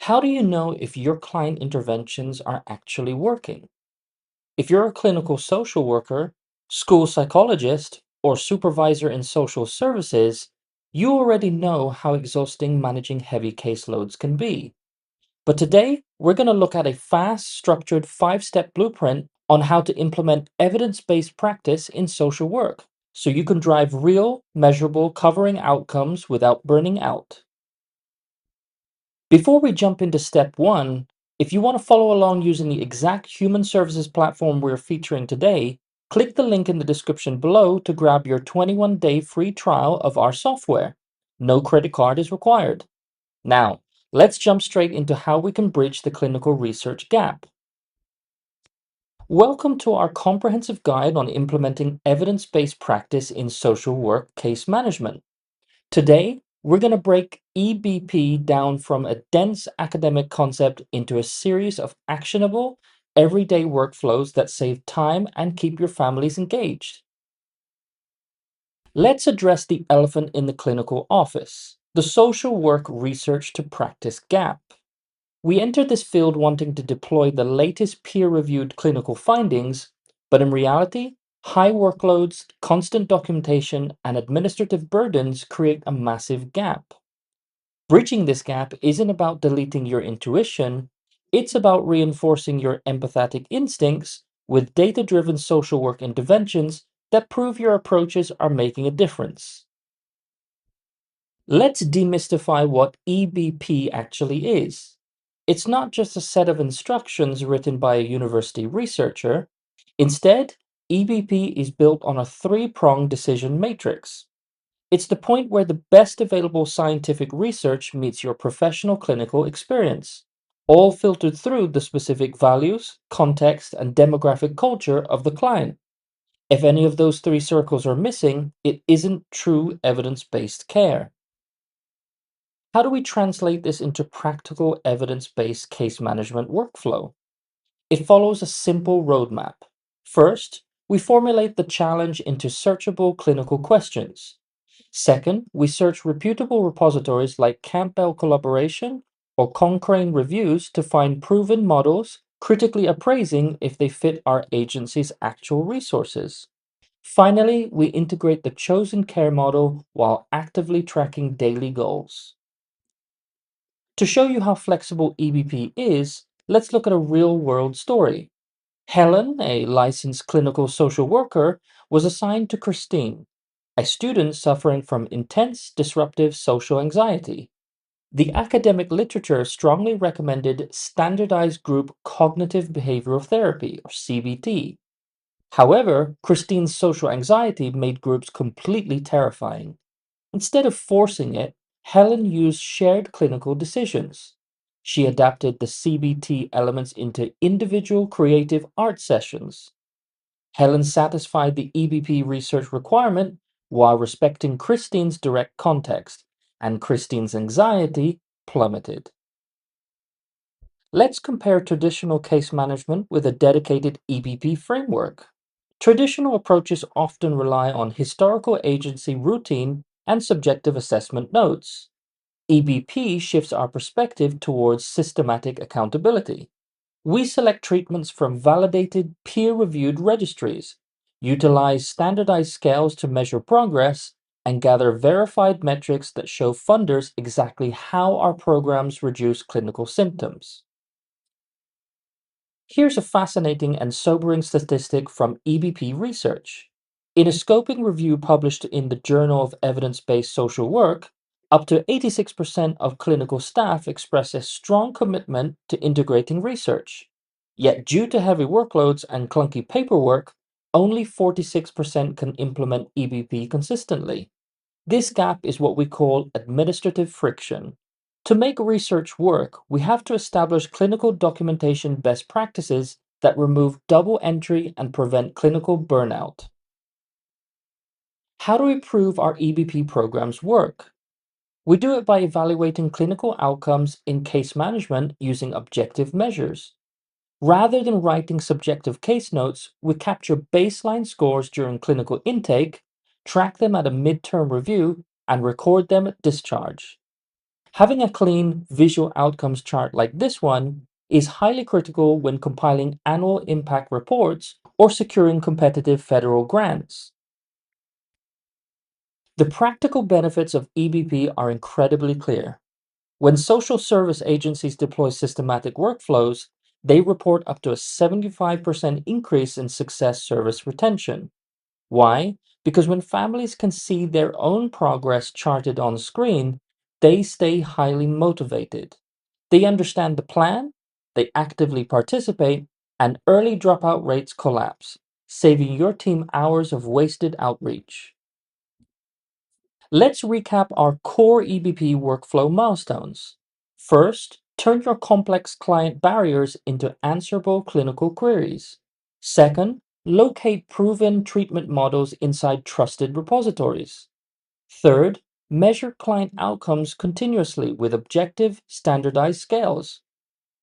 How do you know if your client interventions are actually working? If you're a clinical social worker, school psychologist, or supervisor in social services, you already know how exhausting managing heavy caseloads can be. But today, we're going to look at a fast, structured 5 step blueprint on how to implement evidence based practice in social work so you can drive real, measurable, covering outcomes without burning out. Before we jump into step one, if you want to follow along using the exact human services platform we're featuring today, click the link in the description below to grab your 21-day free trial of our software. No credit card is required. Now, let's jump straight into how we can bridge the clinical research gap. Welcome to our comprehensive guide on implementing evidence based practice in social work case management. Today, we're going to break EBP down from a dense academic concept into a series of actionable, everyday workflows that save time and keep your families engaged. Let's address the elephant in the clinical office, the social work research to practice gap. We entered this field wanting to deploy the latest peer reviewed clinical findings, but in reality, high workloads, constant documentation, and administrative burdens create a massive gap. Bridging this gap isn't about deleting your intuition, it's about reinforcing your empathetic instincts with data driven social work interventions that prove your approaches are making a difference. Let's demystify what EBP actually is. It's not just a set of instructions written by a university researcher. Instead, EBP is built on a three-pronged decision matrix. It's the point where the best available scientific research meets your professional clinical experience, all filtered through the specific values, context, and demographic culture of the client. If any of those three circles are missing, it isn't true evidence based care. How do we translate this into practical evidence based case management workflow? It follows a simple roadmap. First, we formulate the challenge into searchable clinical questions. Second, we search reputable repositories like Campbell Collaboration or Cochrane Reviews to find proven models, critically appraising if they fit our agency's actual resources. Finally, we integrate the chosen care model while actively tracking daily goals. To show you how flexible EBP is, let's look at a real world story. Helen, a licensed clinical social worker, was assigned to Christine, a student suffering from intense disruptive social anxiety. The academic literature strongly recommended standardized group cognitive behavioral therapy, or CBT. However, Christine's social anxiety made groups completely terrifying. Instead of forcing it, Helen used shared clinical decisions. She adapted the CBT elements into individual creative art sessions. Helen satisfied the EBP research requirement while respecting Christine's direct context, and Christine's anxiety plummeted. Let's compare traditional case management with a dedicated EBP framework. Traditional approaches often rely on historical agency routine and subjective assessment notes. EBP shifts our perspective towards systematic accountability. We select treatments from validated, peer reviewed registries, utilize standardized scales to measure progress, and gather verified metrics that show funders exactly how our programs reduce clinical symptoms. Here's a fascinating and sobering statistic from EBP research. In a scoping review published in the Journal of Evidence Based Social Work, up to 86% of clinical staff express a strong commitment to integrating research. Yet, due to heavy workloads and clunky paperwork, only 46% can implement EBP consistently. This gap is what we call administrative friction. To make research work, we have to establish clinical documentation best practices that remove double entry and prevent clinical burnout. How do we prove our EBP programs work? We do it by evaluating clinical outcomes in case management using objective measures. Rather than writing subjective case notes, we capture baseline scores during clinical intake, track them at a midterm review, and record them at discharge. Having a clean visual outcomes chart like this one is highly critical when compiling annual impact reports or securing competitive federal grants. The practical benefits of EBP are incredibly clear. When social service agencies deploy systematic workflows, they report up to a 75% increase in success service retention. Why? Because when families can see their own progress charted on screen, they stay highly motivated. They understand the plan, they actively participate, and early dropout rates collapse, saving your team hours of wasted outreach. Let's recap our core EBP workflow milestones. First, turn your complex client barriers into answerable clinical queries. Second, locate proven treatment models inside trusted repositories. Third, measure client outcomes continuously with objective, standardized scales.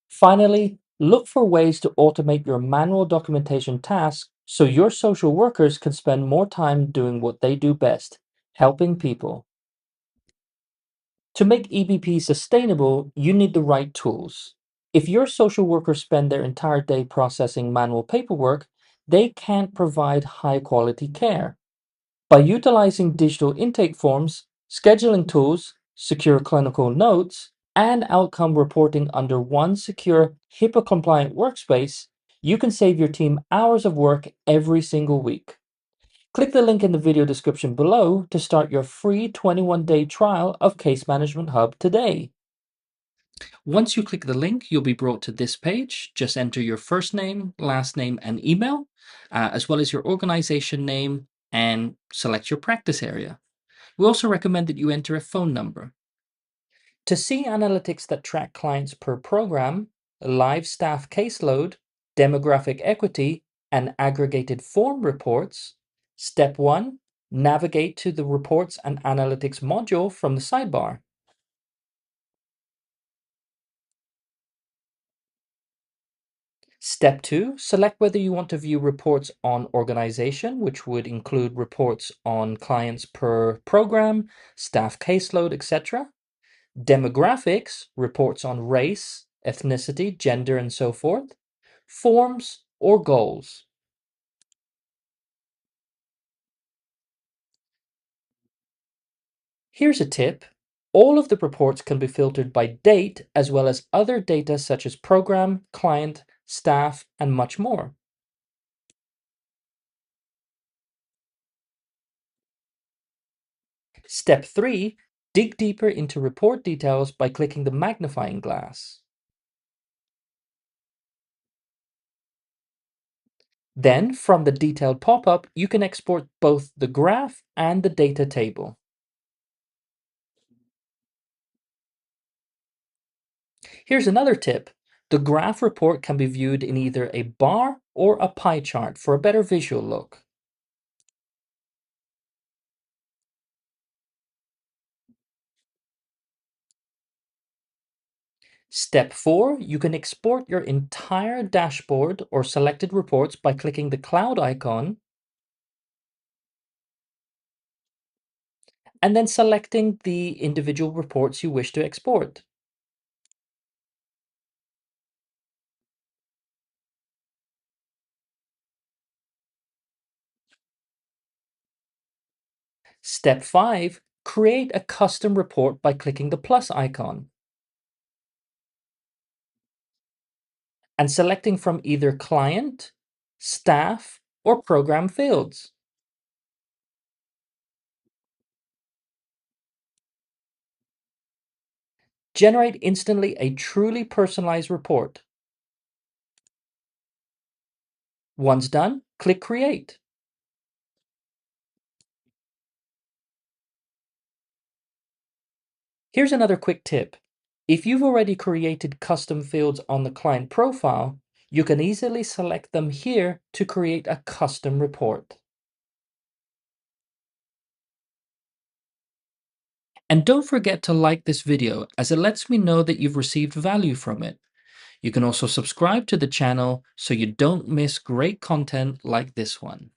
Finally, look for ways to automate your manual documentation tasks so your social workers can spend more time doing what they do best, helping people. To make EBP sustainable, you need the right tools. If your social workers spend their entire day processing manual paperwork, they can't provide high quality care. By utilizing digital intake forms, scheduling tools, secure clinical notes, and outcome reporting under one secure HIPAA compliant workspace, you can save your team hours of work every single week. Click the link in the video description below to start your free 21-day trial of Case Management Hub today. Once you click the link, you'll be brought to this page. Just enter your first name, last name, and email, as well as your organization name, and select your practice area. We also recommend that you enter a phone number. To see analytics that track clients per program, live staff caseload, demographic equity, and aggregated form reports, step 1, navigate to the Reports and Analytics module from the sidebar. Step 2, select whether you want to view reports on organization, which would include reports on clients per program, staff caseload, etc. Demographics, reports on race, ethnicity, gender, and so forth. Forms or goals. Here's a tip. All of the reports can be filtered by date as well as other data such as program, client, staff, and much more. Step 3, dig deeper into report details by clicking the magnifying glass. Then, from the detailed pop-up, you can export both the graph and the data table. Here's another tip. The graph report can be viewed in either a bar or a pie chart for a better visual look. Step 4, you can export your entire dashboard or selected reports by clicking the cloud icon and then selecting the individual reports you wish to export. Step 5, create a custom report by clicking the plus icon and selecting from either client, staff, or program fields. Generate instantly a truly personalized report. Once done, click Create. Here's another quick tip. If you've already created custom fields on the client profile, you can easily select them here to create a custom report. And don't forget to like this video as it lets me know that you've received value from it. You can also subscribe to the channel so you don't miss great content like this one.